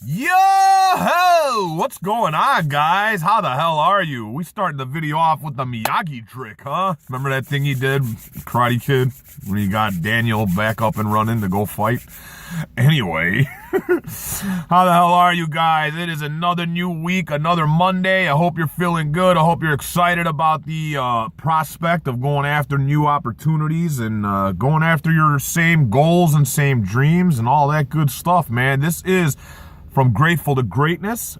Yo-ho! What's going on, guys? How the hell are you? We started the video off with the Miyagi trick, huh? Remember that thing he did, Karate Kid, when he got Daniel back up and running to go fight? Anyway, how the hell are you guys? It is another new week, another Monday. I hope you're feeling good. I hope you're excited about the prospect of going after new opportunities and going after your same goals and same dreams and all that good stuff, man. This is From Grateful to Greatness.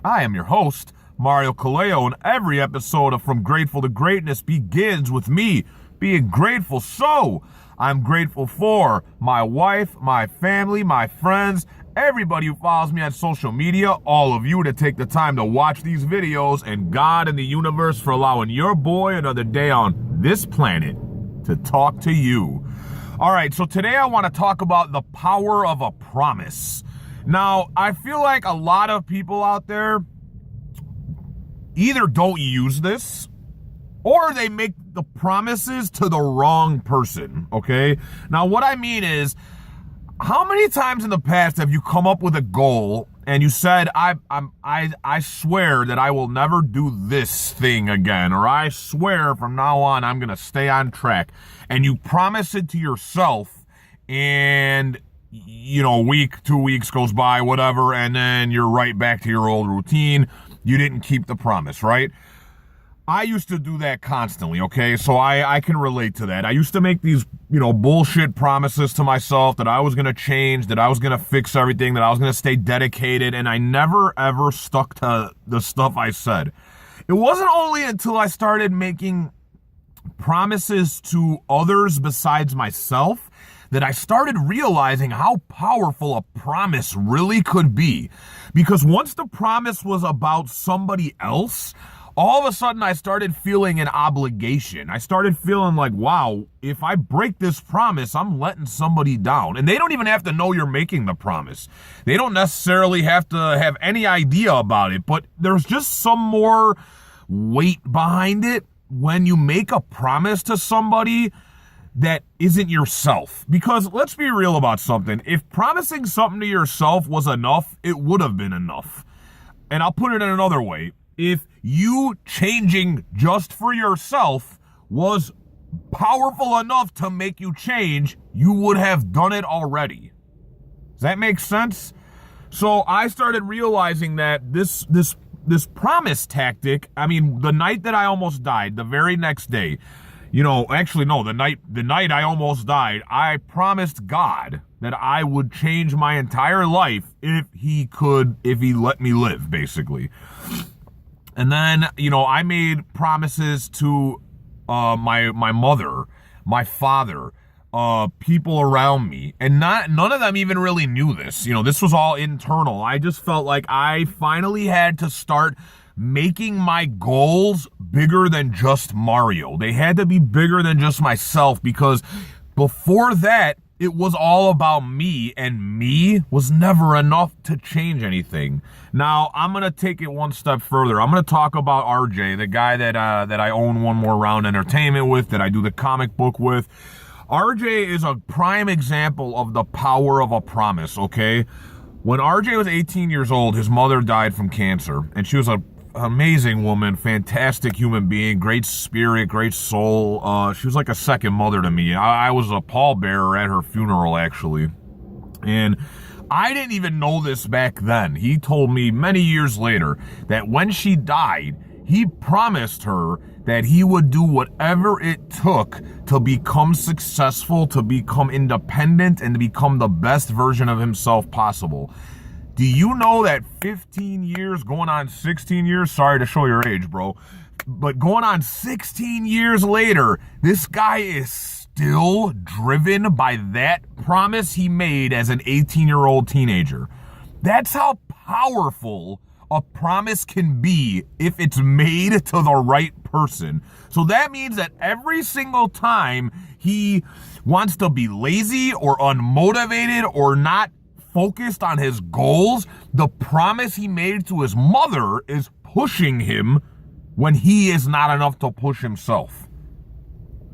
I am your host, Mario Kaleo, and every episode of From Grateful to Greatness begins with me being grateful. So, I'm grateful for my wife, my family, my friends, everybody who follows me on social media, all of you to take the time to watch these videos, and God and the universe for allowing your boy another day on this planet to talk to you. All right, so today I want to talk about the power of a promise. Now, I feel like a lot of people out there either don't use this or they make the promises to the wrong person, okay? Now, what I mean is, how many times in the past have you come up with a goal and you said, I swear that I will never do this thing again, or I swear from now on I'm going to stay on track, and you promise it to yourself, and you know, week, 2 weeks goes by, whatever, and then you're right back to your old routine. You didn't keep the promise, right? I used to do that constantly, okay? So I can relate to that. I used to make these, bullshit promises to myself that I was going to change, that I was going to fix everything, that I was going to stay dedicated, and I never, ever stuck to the stuff I said. It wasn't only until I started making promises to others besides myself that I started realizing how powerful a promise really could be. Because once the promise was about somebody else, all of a sudden I started feeling an obligation. I started feeling like, wow, if I break this promise, I'm letting somebody down. And they don't even have to know you're making the promise. They don't necessarily have to have any idea about it, but there's just some more weight behind it when you make a promise to somebody that isn't yourself. Because let's be real about something. If promising something to yourself was enough, it would have been enough. And I'll put it in another way. If you changing just for yourself was powerful enough to make you change, you would have done it already. Does that make sense? So I started realizing that this promise tactic, the night that I almost died, the very next day, the night I almost died, I promised God that I would change my entire life if he let me live, basically. And then, I made promises to my mother, my father, people around me, and none of them even really knew this. This was all internal. I just felt like I finally had to start making my goals bigger than just Mario. They had to be bigger than just myself, because before that, it was all about me, and me was never enough to change anything. Now, I'm going to take it one step further. I'm going to talk about RJ, the guy that I own One More Round Entertainment with, that I do the comic book with. RJ is a prime example of the power of a promise, okay? When RJ was 18 years old, his mother died from cancer, and she was an amazing woman, fantastic human being, great spirit, great soul. She was like a second mother to me. I was a pallbearer at her funeral, actually. And I didn't even know this back then. He told me many years later that when she died, he promised her that he would do whatever it took to become successful, to become independent, and to become the best version of himself possible. Do you know that 15 years, going on 16 years, sorry to show your age, bro, but going on 16 years later, this guy is still driven by that promise he made as an 18-year-old teenager. That's how powerful a promise can be if it's made to the right person. So that means that every single time he wants to be lazy or unmotivated or not focused on his goals, the promise he made to his mother is pushing him when he is not enough to push himself.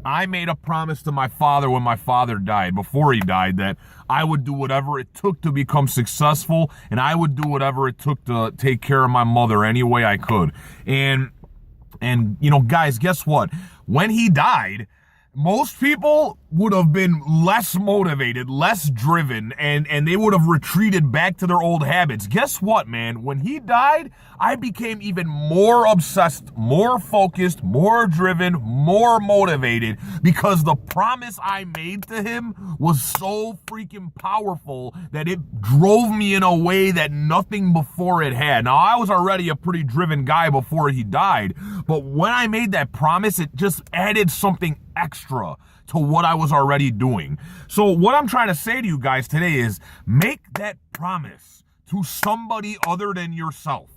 I made a promise to my father when my father died, before he died, that I would do whatever it took to become successful, and I would do whatever it took to take care of my mother any way I could. And you know, guys, guess what? When he died, most people would have been less motivated, less driven, and they would have retreated back to their old habits. Guess what, man? When he died, I became even more obsessed, more focused, more driven, more motivated, because the promise I made to him was so freaking powerful that it drove me in a way that nothing before it had. Now, I was already a pretty driven guy before he died, but when I made that promise, it just added something extra to what I was already doing. So what I'm trying to say to you guys today is, make that promise to somebody other than yourself.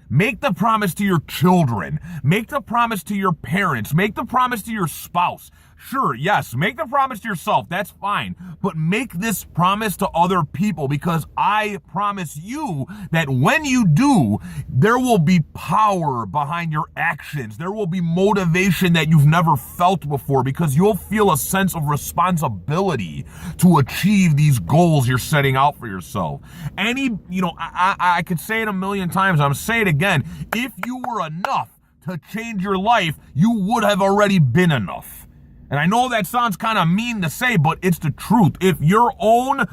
Make the promise to your children. Make the promise to your parents. Make the promise to your spouse. Sure, yes, make the promise to yourself. That's fine. But make this promise to other people, because I promise you that when you do, there will be power behind your actions. There will be motivation that you've never felt before, because you'll feel a sense of responsibility to achieve these goals you're setting out for yourself. I could say it a million times. I'm saying it again. If you were enough to change your life, you would have already been enough. And I know that sounds kind of mean to say, but it's the truth. If your own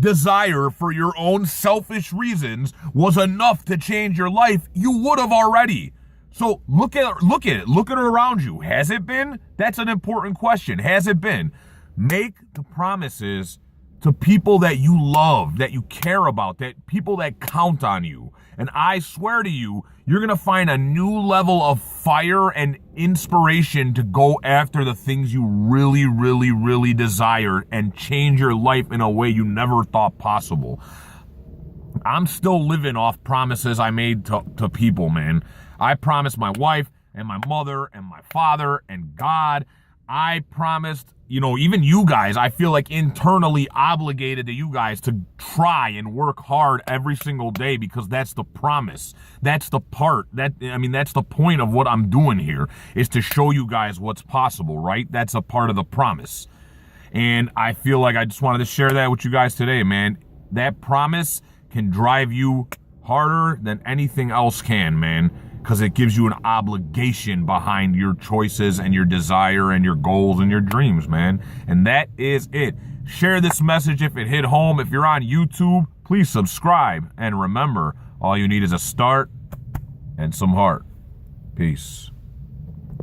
desire for your own selfish reasons was enough to change your life, you would have already. So look at it. Look at it around you. Has it been? That's an important question. Has it been? Make the promises to people that you love, that you care about, that people that count on you. And I swear to you, you're going to find a new level of fire and inspiration to go after the things you really, really, really desire and change your life in a way you never thought possible. I'm still living off promises I made to people, man. I promised my wife and my mother and my father and God. I promised, even you guys, I feel like internally obligated to you guys to try and work hard every single day, because that's the promise. That's the that's the point of what I'm doing here, is to show you guys what's possible, right? That's a part of the promise. And I feel like I just wanted to share that with you guys today, man. That promise can drive you harder than anything else can, man, because it gives you an obligation behind your choices and your desire and your goals and your dreams, man. And that is it. Share this message if it hit home. If you're on YouTube, please subscribe. And remember, all you need is a start and some heart. Peace.